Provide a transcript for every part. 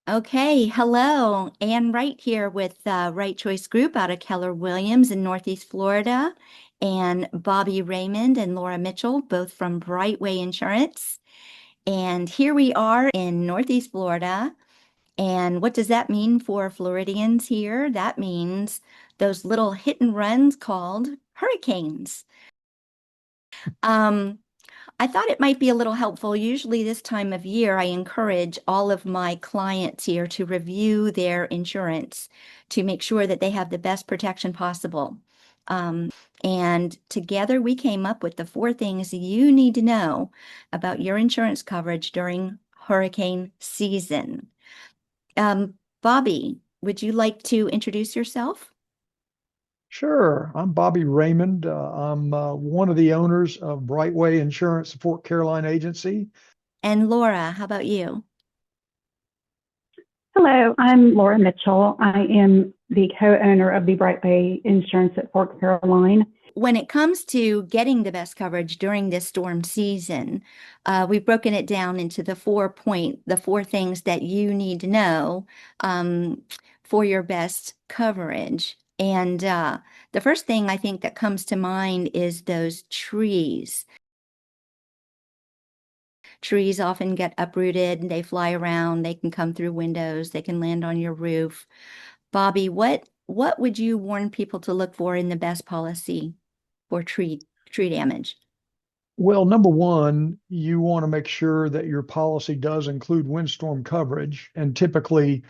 Okay, hello. Ann Wright here with Wright Choice Group out of Keller Williams in Northeast Florida, and Bobby.Raymond and Laura.Mitchell, both from Brightway Insurance. And here we are in Northeast Florida. And what does that mean for Floridians here? That means those little hit and runs called hurricanes. Um, I thought it might be a little helpful. Usually, this time of year, I encourage all of my clients here to review their insurance to make sure that they have the best protection possible. Um, and together, we came up with the four things you need to know about your insurance coverage during hurricane season. Bobby, would you like to introduce yourself? Sure. I'm Bobby.Raymond. I'm one of the owners of Brightway Insurance Fort Caroline Agency. And Laura, how about you? Hello, I'm Laura Mitchell. I am the co-owner of the Brightway Insurance at Fort Caroline. When it comes to getting the best coverage during this storm season, we've broken it down into the four things that you need to know for your best coverage. And the first thing I think that comes to mind is those trees. Trees often get uprooted, they fly around, they can come through windows, they can land on your roof. Bobby, what would you warn people to look for in the best policy for tree damage? Well, number one, you want to make sure that your policy does include windstorm coverage, and typically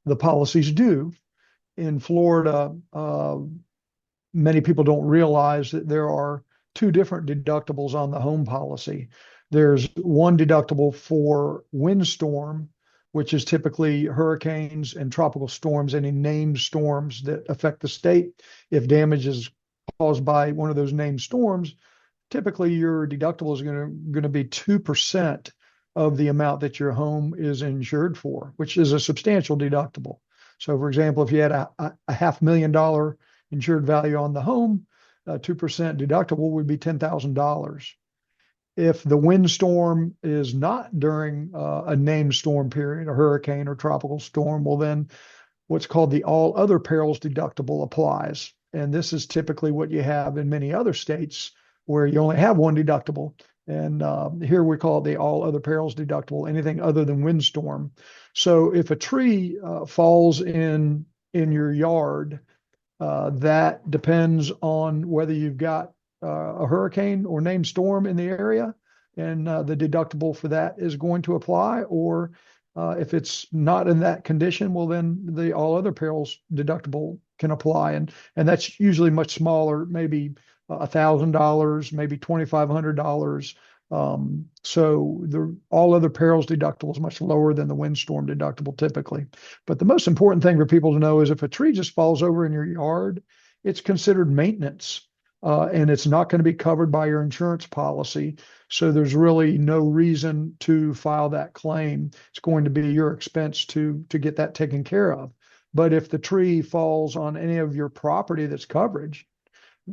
the policies do. In Florida, many people don't realize that there are two different deductibles on the home policy. There's one deductible for windstorm, which is typically hurricanes and tropical storms, any named storms that affect the state. If damage is caused by one of those named storms, typically your deductible is going to be 2% of the amount that your home is insured for, which is a substantial deductible. So, for example, if you had a $500,000 insured value on the home, 2% deductible would be $10,000. If the windstorm is not during a named storm period, a hurricane or tropical storm, well, then what's called the all other perils deductible applies. And this is typically what you have in many other states where you only have one deductible. And here we call it the all other perils deductible, anything other than windstorm. So if a tree falls in your yard, that depends on whether you've got a hurricane or named storm in the area, and the deductible for that is going to apply. Or if it's not in that condition, well, then the all other perils deductible can apply, and that's usually much smaller, maybe $1,000, maybe $2,500. So the all other perils deductible is much lower than the windstorm deductible typically. But the most important thing for people to know is if a tree just falls over in your yard, it's considered maintenance, and it's not going to be covered by your insurance policy. So there's really no reason to file that claim. It's going to be your expense to get that taken care of. But if the tree falls on any of your property that's coverage,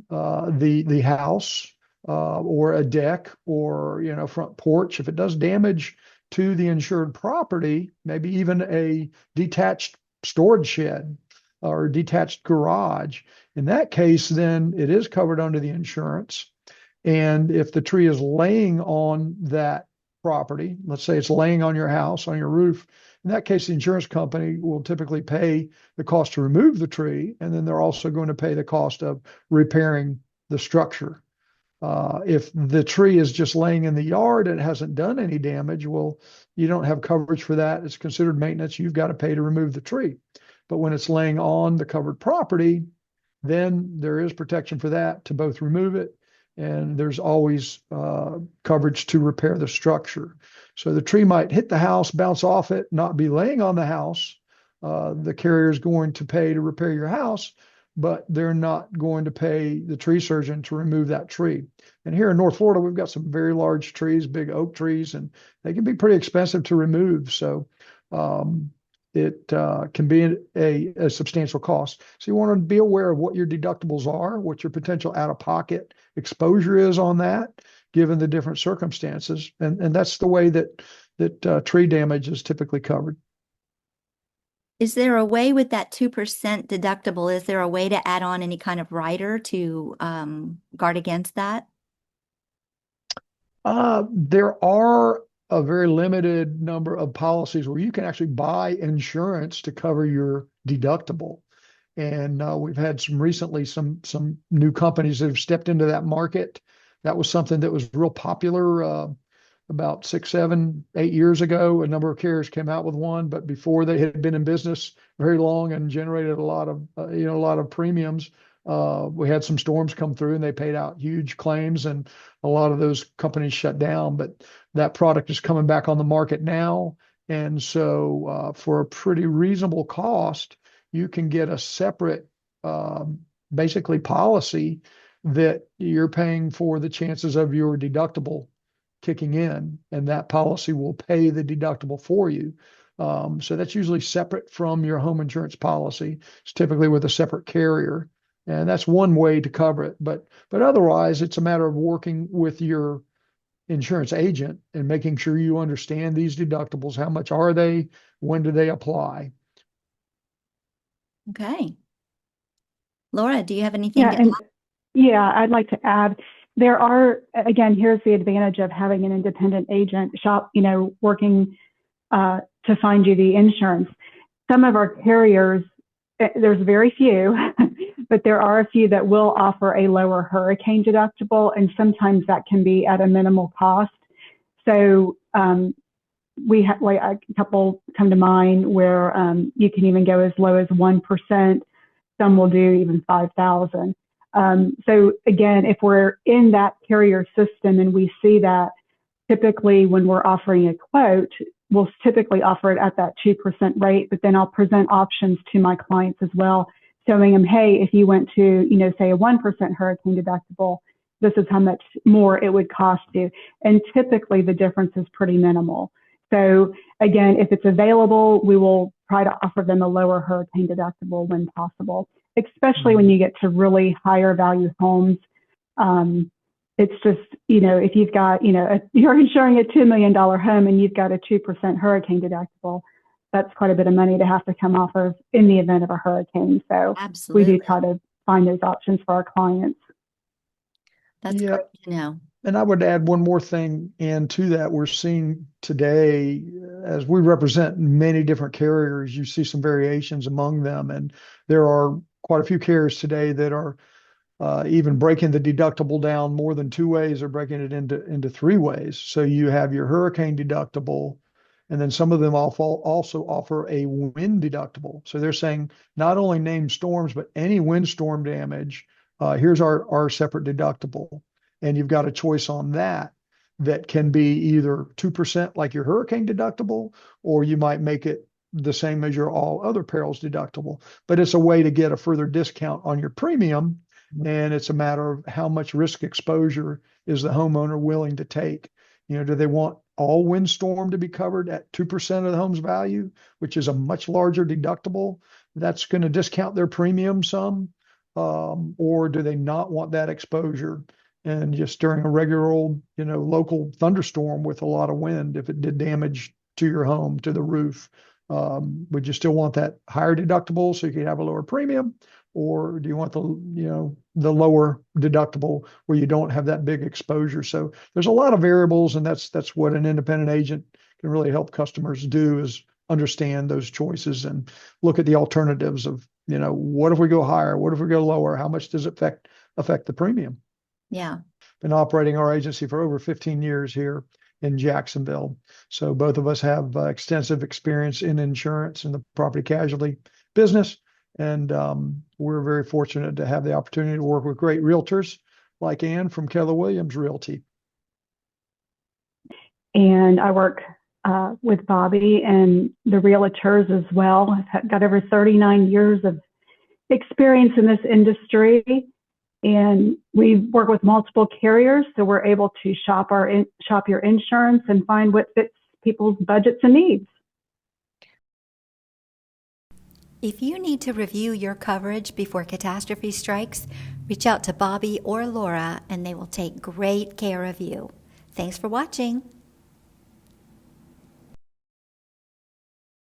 the house, or a deck, or front porch, if it does damage to the insured property, maybe even a detached storage shed or detached garage, in that case, then it is covered under the insurance. And if the tree is laying on that property, let's say it's laying on your house, on your roof, in that case, the insurance company will typically pay the cost to remove the tree, and then they're also going to pay the cost of repairing the structure. If the tree is just laying in the yard and it hasn't done any damage, well, you don't have coverage for that. It's considered maintenance. You've got to pay to remove the tree. But when it's laying on the covered property, then there is protection for that to both remove it, and there's always coverage to repair the structure. So the tree might hit the house, bounce off it, not be laying on the house. The carrier is going to pay to repair your house, but they're not going to pay the tree surgeon to remove that tree. And here in North Florida, we've got some very large trees, big oak trees, and they can be pretty expensive to remove. So it can be a substantial cost. So you want to be aware of what your deductibles are, what your potential out-of-pocket exposure is on that, given the different circumstances. And that's the way that tree damage is typically covered. Is there a way with that 2% deductible, is there a way to add on any kind of rider to guard against that? There are a very limited number of policies where you can actually buy insurance to cover your deductible. And we've had some new companies that have stepped into that market. That was something that was real popular about 6, 7, 8 years ago. A number of carriers came out with one, but before they had been in business very long and generated a lot of a lot of premiums, we had some storms come through and they paid out huge claims, and a lot of those companies shut down. But that product is coming back on the market now, and so for a pretty reasonable cost, you can get a separate, basically policy that you're paying for the chances of your deductible kicking in, and that policy will pay the deductible for you. So that's usually separate from your home insurance policy. It's typically with a separate carrier, and that's one way to cover it. But otherwise, it's a matter of working with your insurance agent and making sure you understand these deductibles. How much are they? When do they apply? Okay. Laura, do you have anything Yeah, to and add? yeah, I'd like to add, there are, again, here's the advantage of having an independent agent working to find you the insurance. Some of our carriers, there's very few, but there are a few that will offer a lower hurricane deductible, and sometimes that can be at a minimal cost. So we have like a couple come to mind where you can even go as low as 1%. Some will do even 5,000. So again, if we're in that carrier system and we see that, typically when we're offering a quote, we'll typically offer it at that 2% rate, but then I'll present options to my clients as well, showing them, hey, if you went to, say a 1% hurricane deductible, this is how much more it would cost you. And typically the difference is pretty minimal. So again, if it's available, we will try to offer them a lower hurricane deductible when possible, especially when you get to really higher value homes. It's just, if you've got, you're insuring a $2 million home and you've got a 2% hurricane deductible, that's quite a bit of money to have to come off of in the event of a hurricane. So Absolutely. we do try to find those options for our clients. That's Yeah. great to know. And I would add one more thing, and to that, we're seeing today, as we represent many different carriers, you see some variations among them. And there are quite a few carriers today that are even breaking the deductible down more than 2 ways, or breaking it into 3 ways. So you have your hurricane deductible, and then some of them also offer a wind deductible. So they're saying not only named storms, but any windstorm damage, here's our separate deductible. And you've got a choice on that can be either 2% like your hurricane deductible, or you might make it the same as your all other perils deductible. But it's a way to get a further discount on your premium. And it's a matter of how much risk exposure is the homeowner willing to take. Do they want all windstorm to be covered at 2% of the home's value, which is a much larger deductible? That's going to discount their premium some. Or do they not want that exposure? And just during a regular old, local thunderstorm with a lot of wind, if it did damage to your home, to the roof, would you still want that higher deductible so you could have a lower premium? Or do you want the lower deductible where you don't have that big exposure? So there's a lot of variables, and that's what an independent agent can really help customers do, is understand those choices and look at the alternatives of, what if we go higher? What if we go lower? How much does it affect the premium? Yeah. Been operating our agency for over 15 years here in Jacksonville. So both of us have extensive experience in insurance and the property casualty business. And we're very fortunate to have the opportunity to work with great realtors like Ann from Keller Williams Realty. And I work with Bobby and the realtors as well. I've got over 39 years of experience in this industry. And we work with multiple carriers, so we're able to shop your insurance and find what fits people's budgets and needs. If you need to review your coverage before catastrophe strikes, reach out to Bobby or Laura, and they will take great care of you. Thanks for watching.